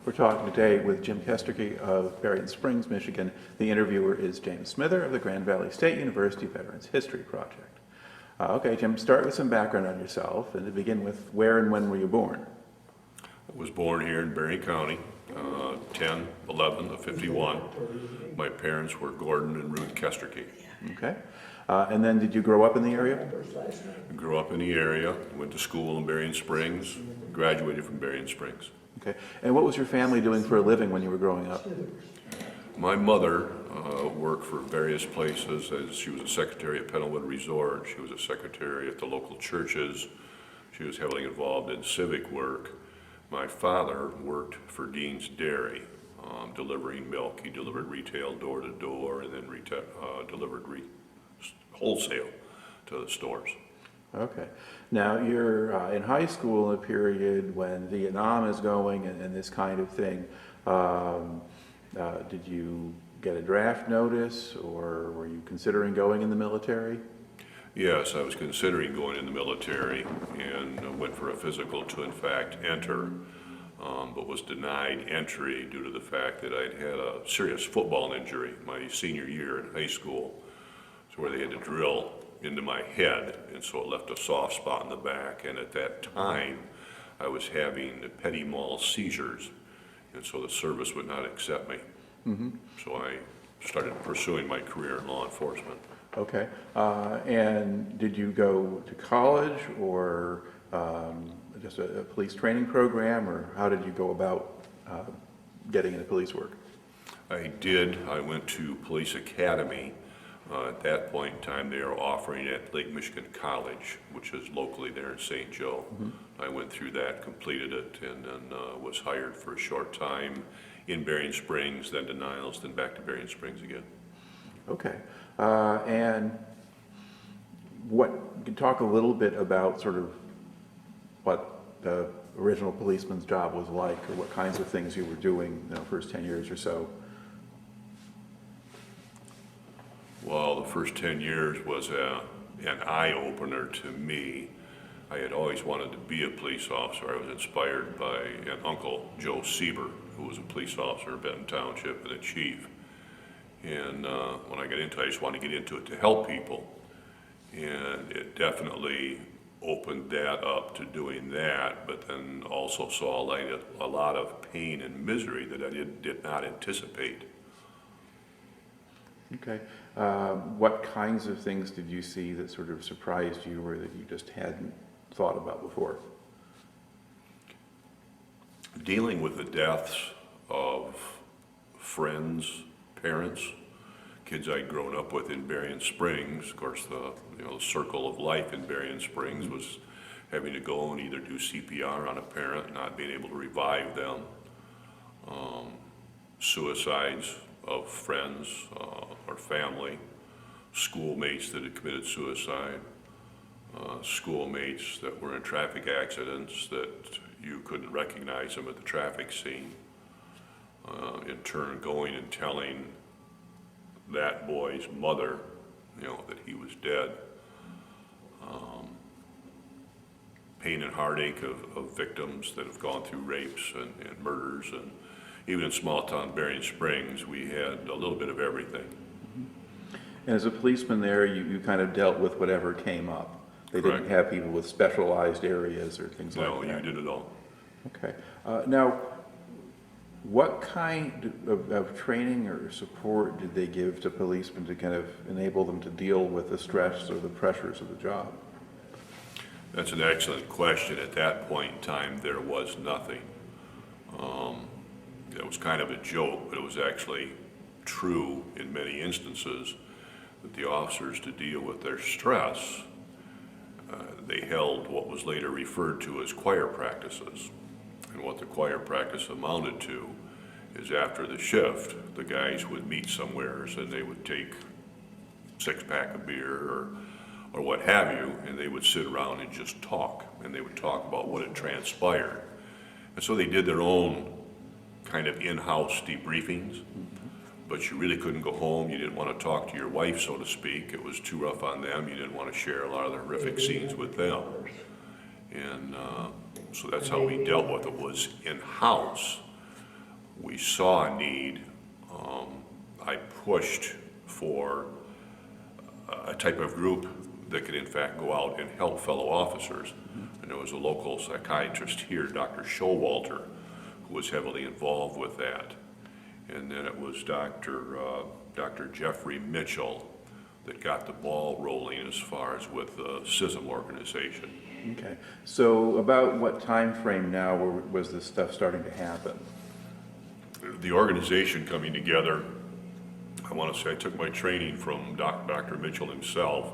We're talking today with Jim Kesterke of Berrien Springs, Michigan. The interviewer is James Smither of the Grand Valley State University Veterans History Project. Okay, Jim, start with some background on yourself and to begin with, where and when were you born? I was born here in Berrien County, 10/11 of 51. My parents were Gordon and Ruth Kesterke. Okay. And then did you grow up in the area? I grew up in the area, went to school in Berrien Springs, graduated from Berrien Springs. Okay. And what was your family doing for a living when you were growing up? My mother worked for various places. As she was a secretary at Pennellwood Resort. She was a secretary at the local churches. She was heavily involved in civic work. My father worked for Dean's Dairy, delivering milk. He delivered retail door to door and then delivered wholesale to the stores. Okay. Now you're in high school in a period when Vietnam is going and this kind of thing. Did you get a draft notice or were you considering going in the military? Yes, I was considering going in the military and went for a physical to in fact enter, but was denied entry due to the fact that I'd had a serious football injury my senior year in high school, so where they had to drill into my head, and so it left a soft spot in the back, and at that time I was having petit mal seizures, and so the service would not accept me. So I started pursuing my career in law enforcement. Okay. And did you go to college or just a police training program, or how did you go about getting into police work? I did. I went to Police Academy. At that point in time, they were offering at Lake Michigan College, which is locally there in St. Joe. I went through that, completed it, and then was hired for a short time in Berrien Springs, then to Niles, then back to Berrien Springs again. Okay. And you can talk a little bit about sort of what the original policeman's job was like, or what kinds of things you were doing, first 10 years or so. Well, the first 10 years was an eye-opener to me. I had always wanted to be a police officer. I was inspired by an uncle, Joe Sieber, who was a police officer in Benton Township and a chief. And when I got into it, I just wanted to get into it to help people. And it definitely opened that up to doing that, but then also saw a lot of pain and misery that I did not anticipate. Okay. What kinds of things did you see that sort of surprised you or that you just hadn't thought about before? Dealing with the deaths of friends, parents, kids I'd grown up with in Berrien Springs. Of course, the circle of life in Berrien Springs was having to go and either do CPR on a parent, not being able to revive them, suicides of friends or family, schoolmates that had committed suicide, schoolmates that were in traffic accidents that you couldn't recognize them at the traffic scene. In turn, going and telling that boy's mother, that he was dead. Pain and heartache of victims that have gone through rapes and murders, and even in small town Berrien Springs, we had a little bit of everything. And as a policeman there, you kind of dealt with whatever came up. They Correct. didn't have people with specialized areas or things like that. No, you did it all. Okay. Now, what kind of training or support did they give to policemen to kind of enable them to deal with the stress or the pressures of the job? That's an excellent question. At that point in time, there was nothing. It was kind of a joke, but it was actually true in many instances that the officers, to deal with their stress, they held what was later referred to as choir practices. And what the choir practice amounted to is after the shift, the guys would meet somewheres and they would take a 6-pack of beer or what have you, and they would sit around and just talk, and they would talk about what had transpired. And so they did their own kind of in-house debriefings, but you really couldn't go home. You didn't want to talk to your wife, so to speak. It was too rough on them. You didn't want to share a lot of the horrific scenes with them. And so that's how we dealt with it, was in-house. we saw a need, I pushed for a type of group that could in fact go out and help fellow officers. And there was a local psychiatrist here, Dr. Showalter, who was heavily involved with that. And then it was Dr. Jeffrey Mitchell that got the ball rolling as far as with the CISM organization. Okay. So about what time frame now was this stuff starting to happen? The organization coming together, I want to say I took my training from Dr. Mitchell himself.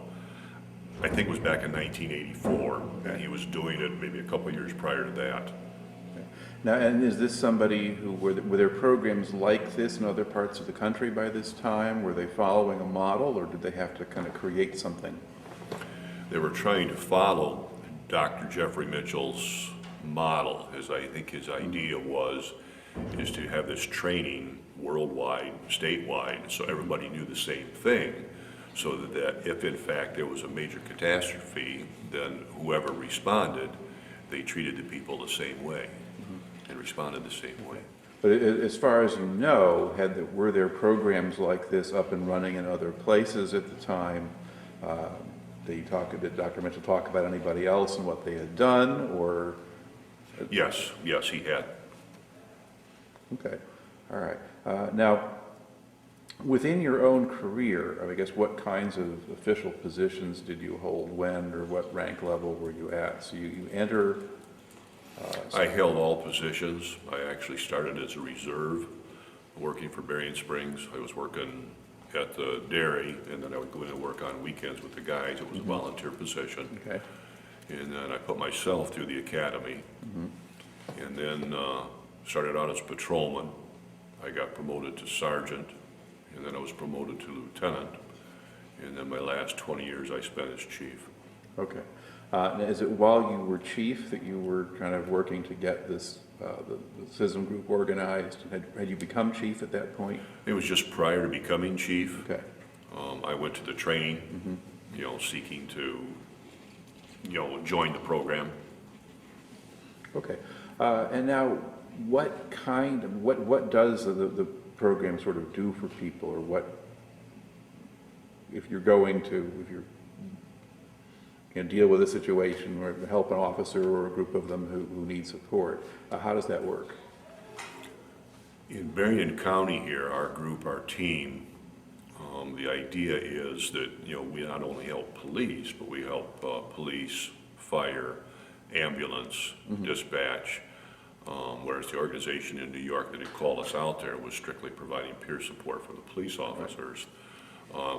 I think it was back in 1984, and he was doing it maybe a couple of years prior to that. Okay. Now, and is this somebody who, were there programs like this in other parts of the country by this time? Were they following a model, or did they have to kind of create something? They were trying to follow Dr. Jeffrey Mitchell's model. I think his idea is to have this training worldwide, statewide, so everybody knew the same thing, so that if in fact there was a major catastrophe, then whoever responded, they treated the people the same way and responded the same way. But as far as you know, were there programs like this up and running in other places at the time? Did Dr. Mitchell talk about anybody else and what they had done, or? Yes, he had. Okay, all right. Now, within your own career, I guess what kinds of official positions did you hold when, or what rank level were you at? So you enter... I held all positions. I actually started as a reserve, working for Berrien Springs. I was working at the dairy, and then I would go in and work on weekends with the guys. It was a volunteer position. Okay. And then I put myself through the academy, and then started out as patrolman. I got promoted to sergeant, and then I was promoted to lieutenant. And then my last 20 years I spent as chief. Okay. Now, is it while you were chief that you were kind of working to get this, the CISM group organized? Had you become chief at that point? It was just prior to becoming chief. Okay. I went to the training, seeking to, join the program. Okay. And now, what does the program sort of do for people, or what, if you're deal with a situation or help an officer or a group of them who need support, how does that work? In Berrien County here, our group, our team, the idea is that, we not only help police, but we help police, fire, ambulance, dispatch, whereas the organization in New York that had called us out there was strictly providing peer support for the police officers.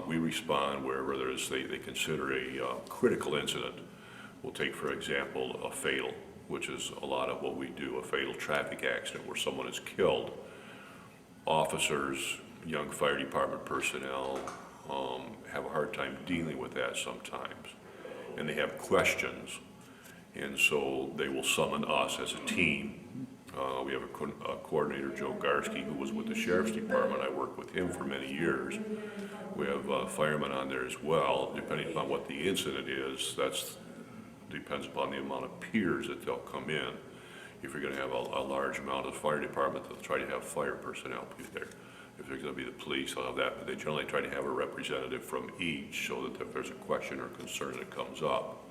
We respond wherever they consider a critical incident. We'll take, for example, a fatal, which is a lot of what we do, a fatal traffic accident where someone is killed. Officers, young fire department personnel have a hard time dealing with that sometimes, and they have questions. And so they will summon us as a team. We have a coordinator, Joe Garski, who was with the Sheriff's Department. I worked with him for many years. We have firemen on there as well. Depending upon what the incident is, depends upon the amount of peers that they'll come in. If you're going to have a large amount of fire department, they'll try to have fire personnel be there. If there's going to be the police, they'll have that. But they generally try to have a representative from each, so that if there's a question or concern that comes up.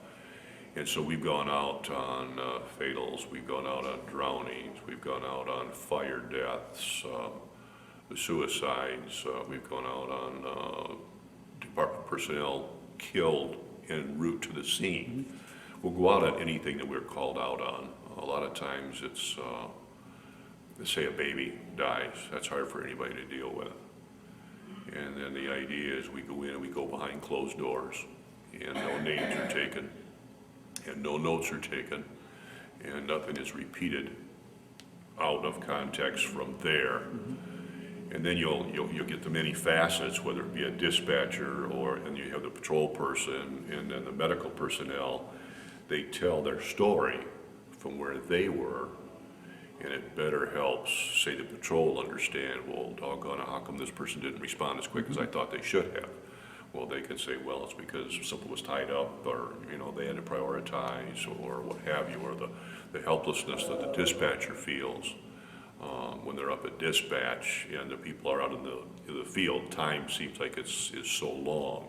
And so we've gone out on fatals, we've gone out on drownings, we've gone out on fire deaths, the suicides, we've gone out on department personnel killed en route to the scene. We'll go out on anything that we're called out on. A lot of times it's, let's say a baby dies. That's hard for anybody to deal with. And then the idea is we go in and we go behind closed doors, and no names are taken, and no notes are taken, and nothing is repeated out of context from there. And then you'll get the many facets, whether it be a dispatcher and you have the patrol person and then the medical personnel. They tell their story from where they were, and it better helps, say, the patrol understand, well, doggone it, how come this person didn't respond as quick as I thought they should have? Well, they can say, well, it's because something was tied up, or, they had to prioritize, or what have you, or the helplessness that the dispatcher feels. When they're up at dispatch and the people are out in the field, time seems like is so long.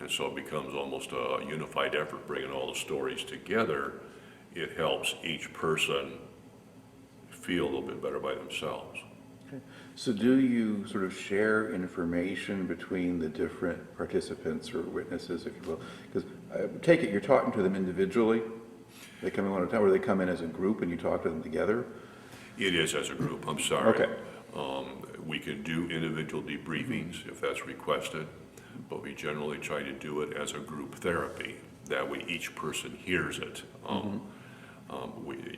And so it becomes almost a unified effort, bringing all the stories together. It helps each person feel a little bit better by themselves. Okay. So do you sort of share information between the different participants or witnesses, if you will? Because I take it you're talking to them individually? They come in one at a time, or they come in as a group and you talk to them together? It is as a group, I'm sorry. Okay. We can do individual debriefings if that's requested, but we generally try to do it as a group therapy. That way each person hears it.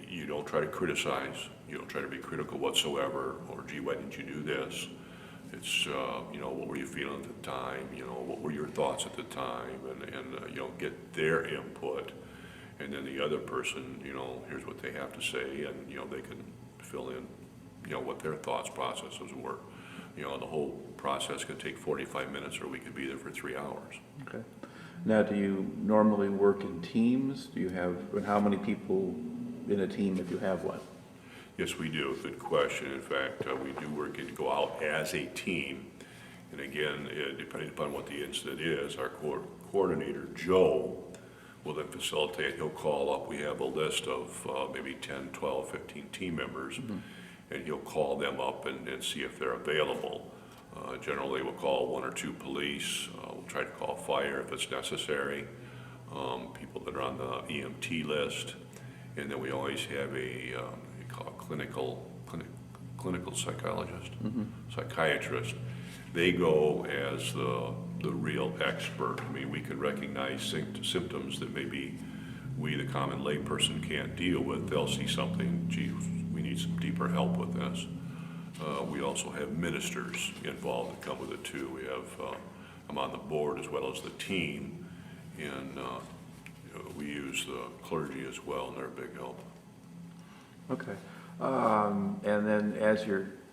You don't try to criticize, you don't try to be critical whatsoever, or gee, why didn't you do this? It's, what were you feeling at the time? What were your thoughts at the time? And get their input. And then the other person, here's what they have to say, and, they can fill in, what their thoughts processes were. The whole process could take 45 minutes, or we could be there for 3 hours. Okay. Now, do you normally work in teams? Do you have, and how many people in a team if you have one? Yes, we do. Good question. In fact, we do go out as a team. And again, depending upon what the incident is, our coordinator, Joe, will then facilitate. He'll call up. We have a list of maybe 10, 12, 15 team members, and he'll call them up and see if they're available. Generally, we'll call 1 or 2 police. We'll try to call fire if it's necessary, people that are on the EMT list. And then we always have we call it clinical psychologist, psychiatrist. They go as the real expert. I mean, we can recognize symptoms that maybe we, the common layperson, can't deal with. They'll see something, gee, we need some deeper help with this. We also have ministers involved that come with it too. We have, I'm on the board as well as the team, and we use the clergy as well, and they're a big help. Okay. And then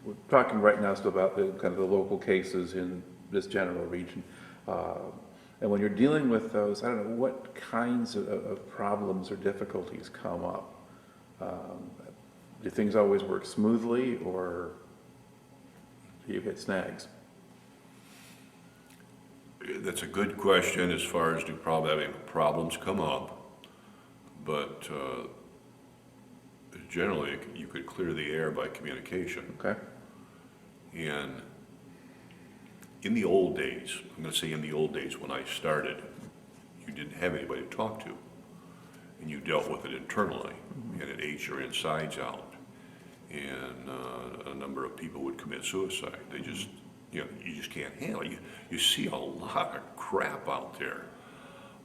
we're talking right now still about the kind of the local cases in this general region. And when you're dealing with those, I don't know, what kinds of problems or difficulties come up? Do things always work smoothly, or do you hit snags? That's a good question as far as having problems come up, but generally you could clear the air by communication. Okay. And in the old days, I'm going to say in the old days when I started, you didn't have anybody to talk to, and you dealt with it internally, and it ate your insides out. And a number of people would commit suicide. They just, you just can't handle it. You see a lot of crap out there.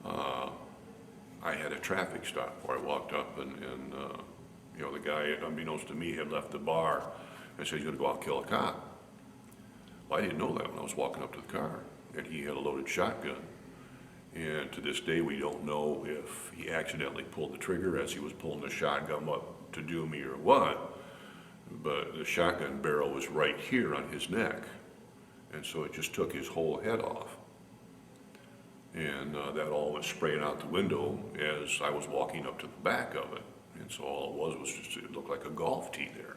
I had a traffic stop where I walked up and the guy, unbeknownst to me, had left the bar and said he's going to go out and kill a cop. Well, I didn't know that when I was walking up to the car, and he had a loaded shotgun. And to this day, we don't know if he accidentally pulled the trigger as he was pulling the shotgun up to do me or what, but the shotgun barrel was right here on his neck, and so it just took his whole head off. And that all went spraying out the window as I was walking up to the back of it. And so all it was just, it looked like a golf tee there.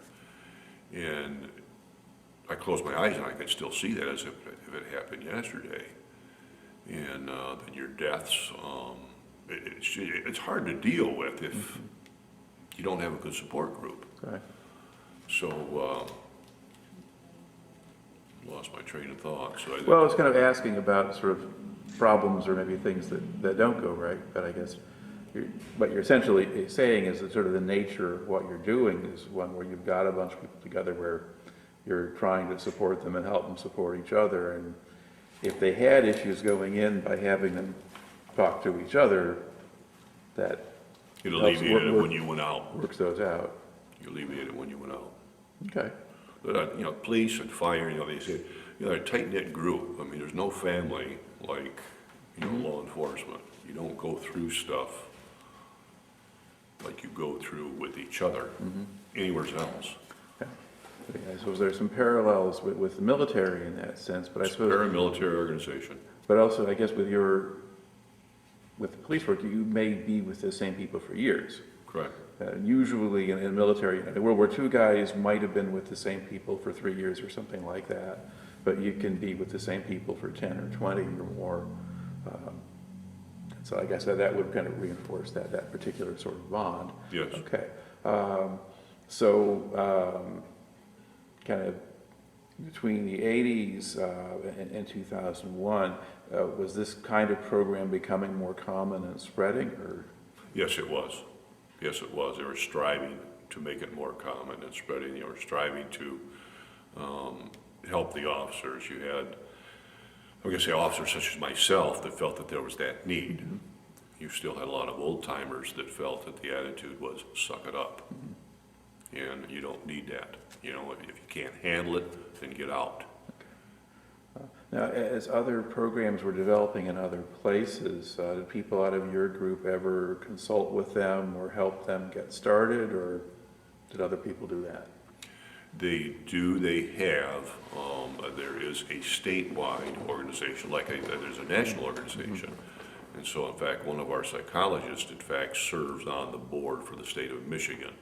And I closed my eyes and I could still see that as if it happened yesterday. And then your deaths, it's hard to deal with if you don't have a good support group. Okay. So, lost my train of thought. So Well, I was kind of asking about sort of problems or maybe things that don't go right, but I guess what you're essentially saying is that sort of the nature of what you're doing is one where you've got a bunch of people together where you're trying to support them and help them support each other. And if they had issues going in, by having them talk to each other, that it alleviated it when you went out. Works those out. You alleviated it when you went out. Okay. But, police and fire, they say, they're a tight-knit group. I mean, there's no family like, law enforcement. You don't go through stuff like you go through with each other anywhere else. Okay. I suppose there's some parallels with the military in that sense, but I suppose... Paramilitary organization. But also, I guess with the police work, you may be with the same people for years. Correct. Correct. Usually in the military, World War II guys might have been with the same people for 3 years or something like that, but you can be with the same people for 10 or 20 or more. So I guess that would kind of reinforce that particular sort of bond. Yes. Okay. Kind of between the 80s and 2001, was this kind of program becoming more common and spreading, or? Yes, it was. Yes, it was. They were striving to make it more common and spreading. They were striving to help the officers. You had, I'm going to say, officers such as myself that felt that there was that need. Mm-hmm. You still had a lot of old timers that felt that the attitude was suck it up. Mm-hmm. And you don't need that. You know, if you can't handle it, then get out. Now, as other programs were developing in other places, did people out of your group ever consult with them or help them get started, or did other people do that? They do, they have. There is a statewide organization, like there's a national organization. And so, in fact, one of our psychologists, in fact, serves on the board for the state of Michigan.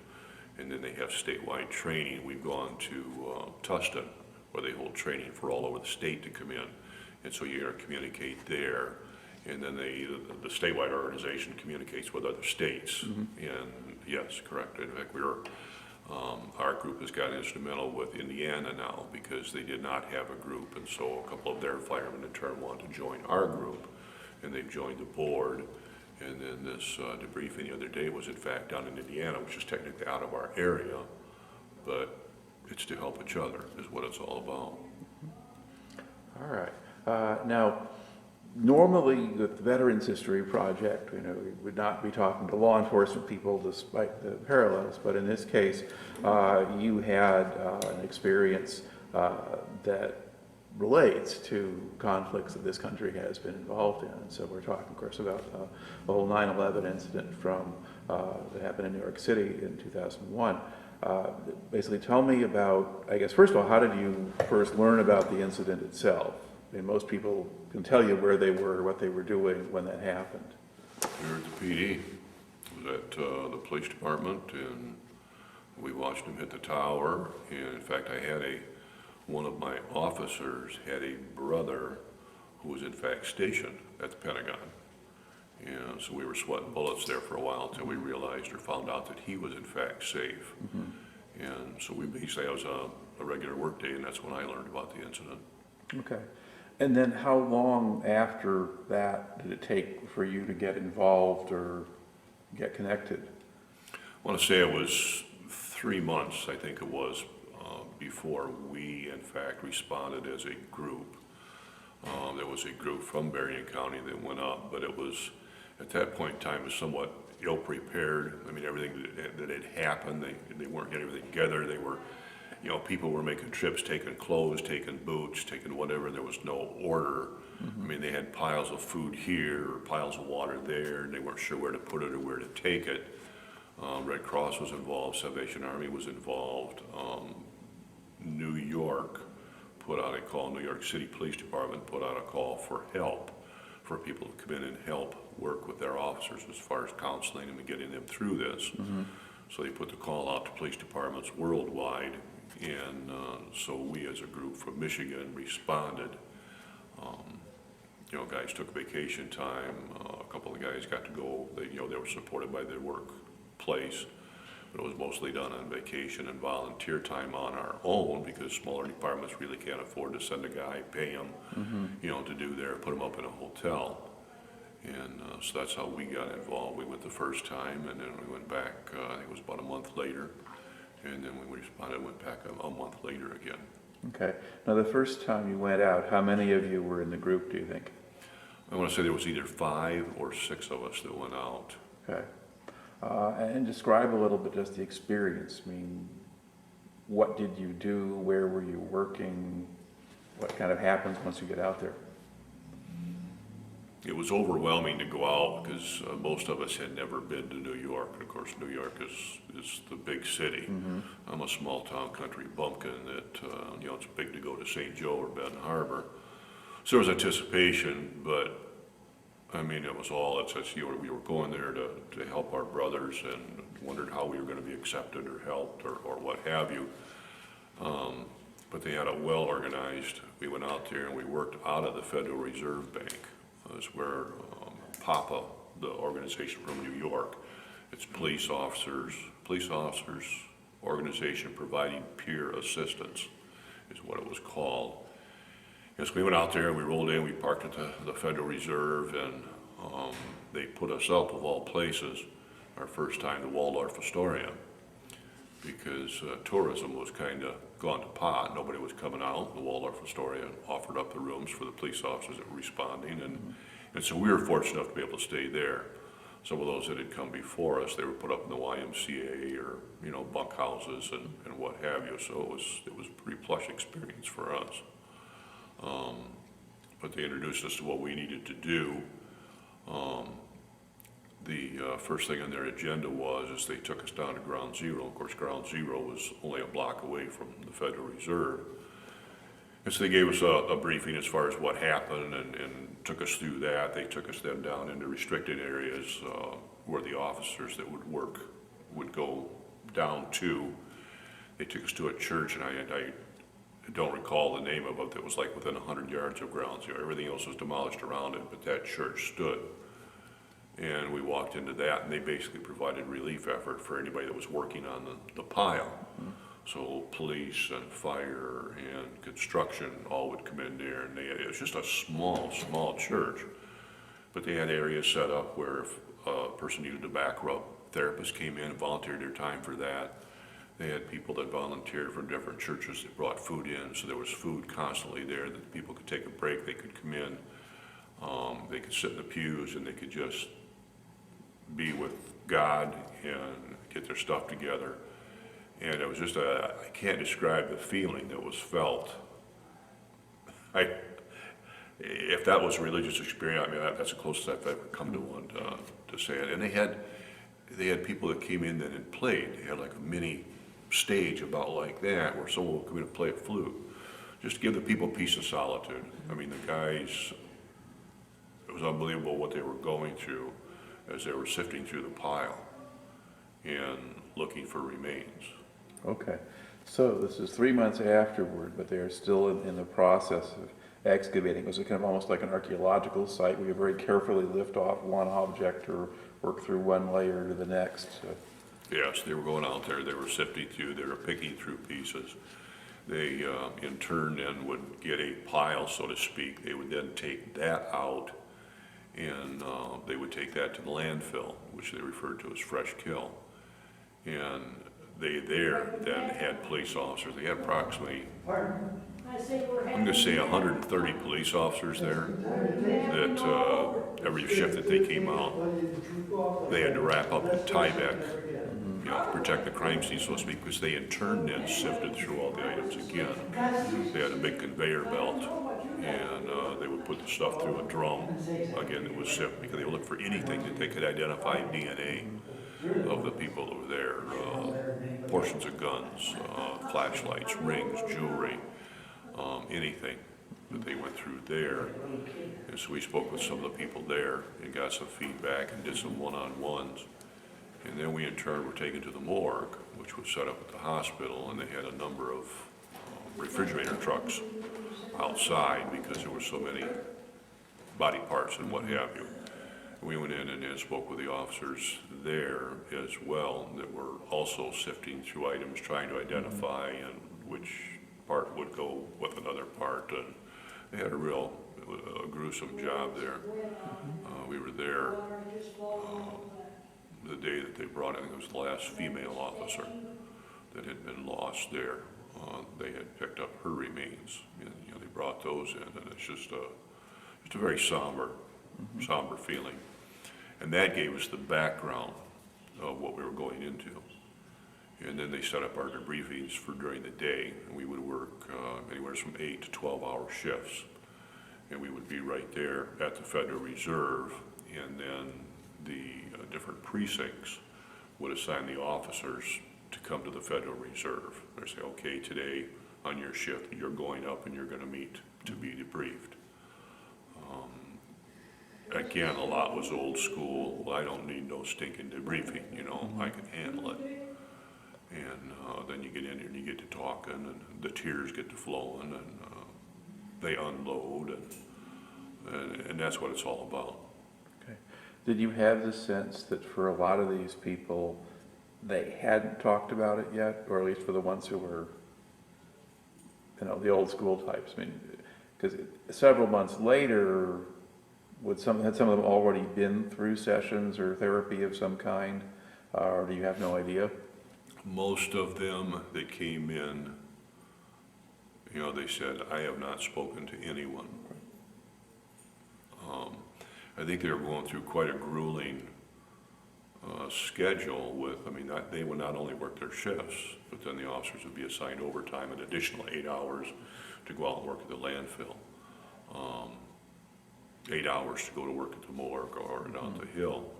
And then they have statewide training. We've gone to Tustin, where they hold training for all over the state to come in. And so you're going to communicate there. And then the statewide organization communicates with other states. Mm-hmm. And yes, correct. In fact, our group has got instrumental with Indiana now because they did not have a group. And so a couple of their firemen in turn wanted to join our group. And they've joined the board. And then this debriefing the other day was in fact down in Indiana, which is technically out of our area, but it's to help each other is what it's all about. All right. Now, normally with the Veterans History Project, we would not be talking to law enforcement people despite the parallels, but in this case, you had an experience that relates to conflicts that this country has been involved in. And so we're talking, of course, about the whole 9/11 incident that happened in New York City in 2001. Basically, tell me about, I guess, first of all, how did you first learn about the incident itself? I mean, most people can tell you where they were, what they were doing when that happened. We were at the PD. It was at the police department, and we watched him hit the tower. And in fact, one of my officers had a brother who was in fact stationed at the Pentagon. And so we were sweating bullets there for a while until we realized or found out that he was in fact safe. Mm-hmm. And so we basically, that was a regular work day, and that's when I learned about the incident. Okay. And then how long after that did it take for you to get involved or get connected? I want to say it was 3 months, I think it was, before we, in fact, responded as a group. There was a group from Berrien County that went up, but it was, at that point in time, was somewhat ill-prepared. I mean, everything that had happened, they weren't getting everything together. They were, people were making trips, taking clothes, taking boots, taking whatever. There was no order. Mm-hmm. I mean, they had piles of food here, or piles of water there, and they weren't sure where to put it or where to take it. Red Cross was involved, Salvation Army was involved. New York put out a call, New York City Police Department put out a call for help, for people to come in and help work with their officers as far as counseling them and getting them through this. Mm-hmm. So they put the call out to police departments worldwide, and so we as a group from Michigan responded. Guys took vacation time. A couple of guys got to go. They were supported by their workplace. But it was mostly done on vacation and volunteer time on our own because smaller departments really can't afford to send a guy, pay him, mm-hmm. To do put him up in a hotel. And so that's how we got involved. We went the first time, and then we went back, I think it was about a month later. And then we responded and went back a month later again. Okay. Now, the first time you went out, how many of you were in the group, do you think? I want to say there was either 5 or 6 of us that went out. Okay. And describe a little bit just the experience. I mean, what did you do? Where were you working? What kind of happens once you get out there? It was overwhelming to go out because most of us had never been to New York. And of course, New York is the big city. Mm-hmm. I'm a small town country bumpkin that, it's big to go to St. Joe or Benton Harbor. So there was anticipation, but I mean, it was all, it's, we were going there to help our brothers and wondered how we were gonna be accepted or helped or what have you. But they had a well-organized, we went out there and we worked out of the Federal Reserve Bank. That's where PAPA, the organization from New York, it's police officers, organization providing peer assistance is what it was called. Yes, we went out there, we rolled in, we parked at the Federal Reserve, and they put us up, of all places, our first time, the Waldorf Astoria, because tourism was kind of gone to pot. Nobody was coming out. The Waldorf Astoria offered up the rooms for the police officers that were responding, and so we were fortunate enough to be able to stay there. Some of those that had come before us, they were put up in the YMCA or, you know, bunk houses and what have you, so it was a pretty plush experience for us. But they introduced us to what we needed to do. The first thing on their agenda was they took us down to Ground Zero. Of course, Ground Zero was only a block away from the Federal Reserve. And so they gave us a briefing as far as what happened and took us through that. They took us then down into restricted areas where the officers that would work would go down to. They took us to a church, and I don't recall the name of it, that was like within 100 yards of Ground Zero. Everything else was demolished around it, but that church stood. And we walked into that, and they basically provided relief effort for anybody that was working on the pile. So police and fire and construction all would come in there, and it was just a small church. But they had areas set up where if a person needed a back rub, therapists came in and volunteered their time for that. They had people that volunteered from different churches that brought food in, so there was food constantly there that people could take a break, they could come in, they could sit in the pews, and they could just be with God and get their stuff together. And it was just I can't describe the feeling that was felt. If that was a religious experience, I mean, that's the closest I've ever come to one to say it. And they had people that came in that had played. They had like a mini stage about like that, where someone would come in and play a flute, just to give the people peace and solitude. I mean, the guys, it was unbelievable what they were going through as they were sifting through the pile and looking for remains. Okay, so this is 3 months afterward, but they are still in the process of excavating. It was kind of almost like an archaeological site where you very carefully lift off one object or work through one layer to the next. Yes, they were going out there, they were sifting through, they were picking through pieces. They, in turn, then would get a pile, so to speak. They would then take that out, and they would take that to the landfill, which they referred to as fresh kill. And they there then had police officers. They had approximately, I'm going to say 130 police officers there that every shift that they came out, they had to wrap up in Tyvek, you know, to protect the crime scene, so to speak, because they in turn then sifted through all the items again. They had a big conveyor belt, and they would put the stuff through a drum. Again, it was sifted because they would look for anything that they could identify DNA of the people that were there, portions of guns, flashlights, rings, jewelry, anything that they went through there. And so we spoke with some of the people there and got some feedback and did some one-on-ones. And then we in turn were taken to the morgue, which was set up at the hospital, and they had a number of refrigerator trucks outside because there were so many body parts and what have you. We went in and spoke with the officers there as well that were also sifting through items, trying to identify and which part would go with another part. And they had a real gruesome job there. We were there the day that they brought in, it was the last female officer that had been lost there. They had picked up her remains, and you know, they brought those in, and it's just a very somber feeling. And that gave us the background of what we were going into. And then they set up our debriefings for during the day, and we would work anywhere from 8 to 12-hour shifts. And we would be right there at the Federal Reserve, and then the different precincts would assign the officers to come to the Federal Reserve. They say, okay, today on your shift, you're going up and you're going to meet to be debriefed. again, a lot was old school. Well, I don't need no stinking debriefing, I can handle it. And then you get in here and you get to talking, and the tears get to flowing, and they unload, and that's what it's all about. Okay. Did you have the sense that for a lot of these people, they hadn't talked about it yet, or at least for the ones who were, the old school types? I mean, because several months later, had some of them already been through sessions or therapy of some kind, or do you have no idea? Most of them that came in, they said, I have not spoken to anyone. I think they were going through quite a grueling schedule with, they would not only work their shifts, but then the officers would be assigned overtime, an additional 8 hours to go out and work at the landfill. 8 hours to go to work at the morgue or down the hill.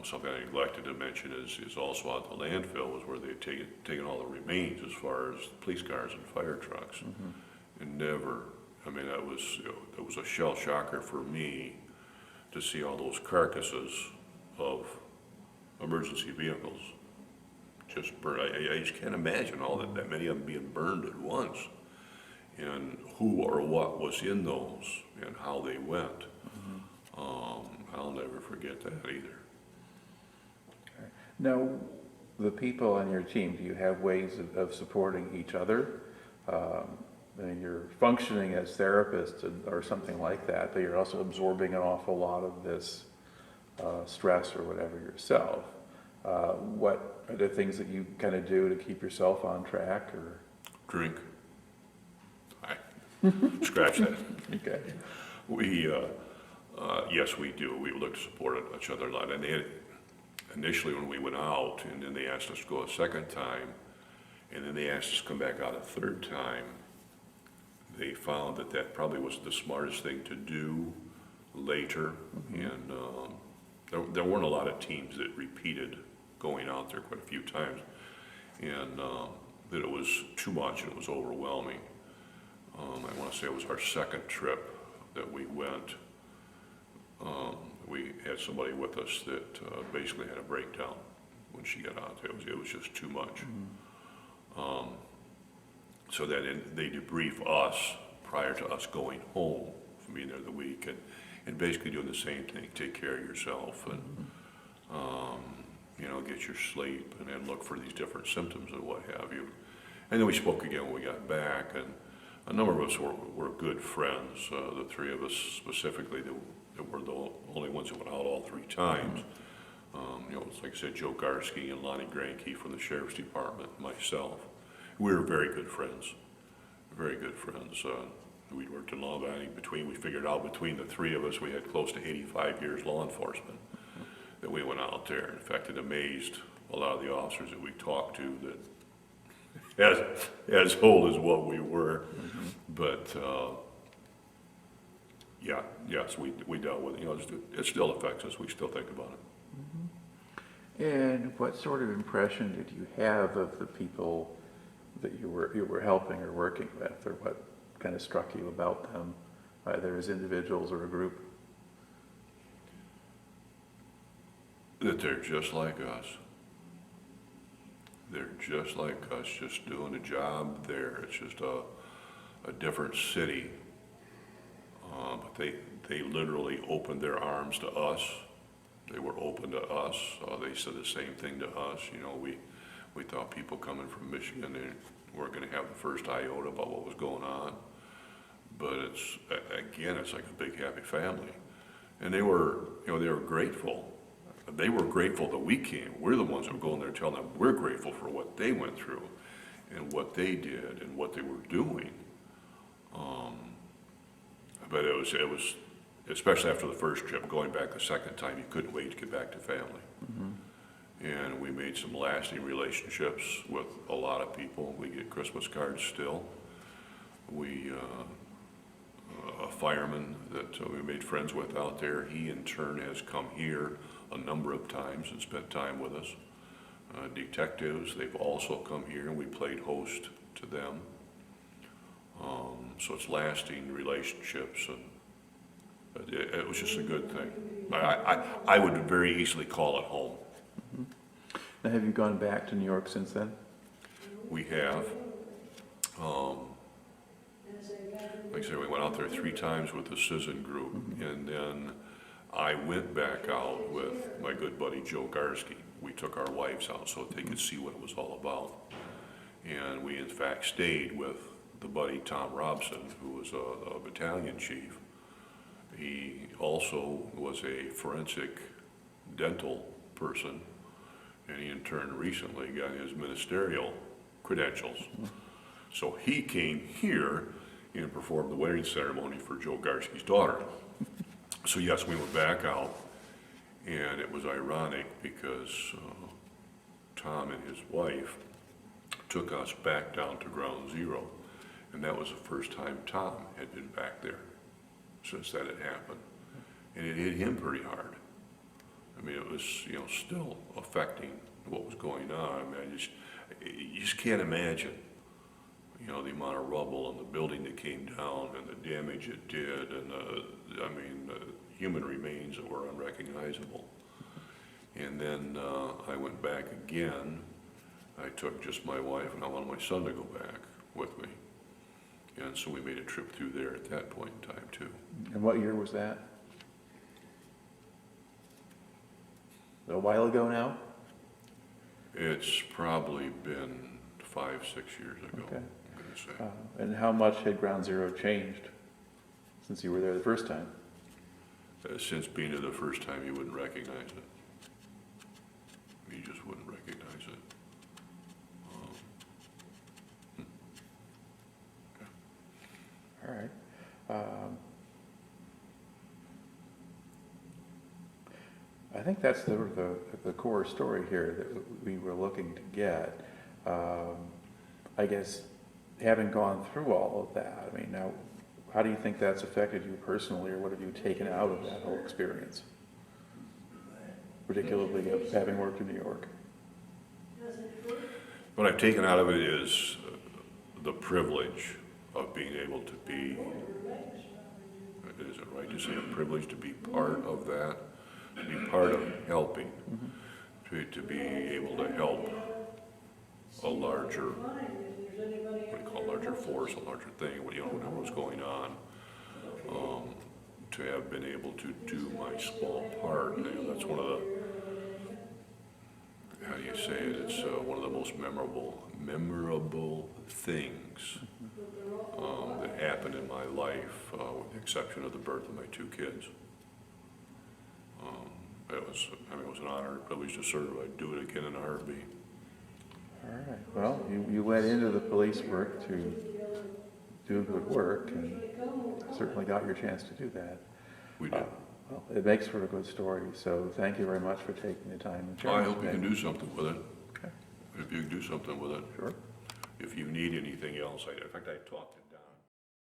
Something I neglected to mention is also at the landfill was where they taken all the remains as far as police cars and fire trucks. And never, that was a shell shocker for me to see all those carcasses of emergency vehicles just burned. I just can't imagine all that many of them being burned at once, and who or what was in those and how they went. I'll never forget that either. Okay. Now, the people on your team, do you have ways of supporting each other? You're functioning as therapists or something like that, but you're also absorbing an awful lot of this stress or whatever yourself. What are the things that you kind of do to keep yourself on track? Or Drink. Scratch that. Okay. Yes, we do. We look to support each other a lot. And initially when we went out, and then they asked us to go a second time, and then they asked us to come back out a third time, they found that probably was the smartest thing to do later. And there weren't a lot of teams that repeated going out there quite a few times, and that it was too much and it was overwhelming. I want to say it was our second trip that we went. We had somebody with us that basically had a breakdown when she got out there. It was just too much. So then they debrief us prior to us going home from being there the week, and basically doing the same thing. Take care of yourself, and get your sleep, and then look for these different symptoms and what have you. And then we spoke again when we got back, and a number of us were good friends. The three of us specifically that were the only ones that went out all three times. It's like I said, Joe Garski and Lonnie Granke from the Sheriff's Department, myself. We were very good friends, very good friends. We worked in law abiding we figured out between the three of us, we had close to 85 years law enforcement that we went out there. In fact, it amazed a lot of the officers that we talked to that as old as what we were. But yes, we dealt with it. It still affects us. We still think about it. And what sort of impression did you have of the people that you were helping or working with, or what kind of struck you about them, either as individuals or a group? That they're just like us. They're just like us, just doing a job there. It's just a different city. But they literally opened their arms to us. They were open to us. They said the same thing to us. We thought people coming from Michigan, they weren't going to have the first iota about what was going on. But it's like a big happy family. And they were grateful. They were grateful that we came. We're the ones that were going there telling them we're grateful for what they went through and what they did and what they were doing. But it was, especially after the first trip, going back the second time, you couldn't wait to get back to family. And we made some lasting relationships with a lot of people. We get Christmas cards still. A fireman that we made friends with out there, he in turn has come here a number of times and spent time with us. Detectives, they've also come here and we played host to them. So it's lasting relationships, It was just a good thing. I would very easily call it home. Now, have you gone back to New York since then? We have. Like I said, we went out there 3 times with the Citizen group, and then I went back out with my good buddy Joe Garski. We took our wives out so they could see what it was all about. And we in fact stayed with the buddy Tom Robson, who was a battalion chief. He also was a forensic dental person, and he in turn recently got his ministerial credentials. So he came here and performed the wedding ceremony for Joe Garski's daughter. So yes, we went back out, and it was ironic because Tom and his wife took us back down to Ground Zero, and that was the first time Tom had been back there since that had happened. And it hit him pretty hard. I mean, it was, still affecting what was going on. I mean, you just can't imagine, the amount of rubble and the building that came down and the damage it did, and the human remains that were unrecognizable. And then I went back again. I took just my wife, and I wanted my son to go back with me. And so we made a trip through there at that point in time, too. And what year was that? A while ago now? It's probably been 5, 6 years ago, Okay. I'm going to say. And how much had Ground Zero changed since you were there the first time? Since being there the first time, you wouldn't recognize it. You just wouldn't recognize it. All right. I think that's the core story here that we were looking to get. I guess, having gone through all of that, I mean, now, how do you think that's affected you personally, or what have you taken out of that whole experience? Particularly of having worked in New York. What I've taken out of it is the privilege of being able to be, is it right to say a privilege to be part of that, to be part of helping, to be able to help a larger, what do you call larger force, a larger thing, whatever was going on, to have been able to do my small part. That's one of the, how do you say it, it's one of the most memorable things that happened in my life, with the exception of the birth of my 2 kids. It was an honor, privilege to serve. I'd do it again in a heartbeat. All right. Well, you went into the police work to do good work, and certainly got your chance to do that. We did. Well, it makes for a good story, so thank you very much for taking the time and sharing. I hope you can do something with it. Okay. If you can do something with it. Sure. If you need anything else, in fact, I talked to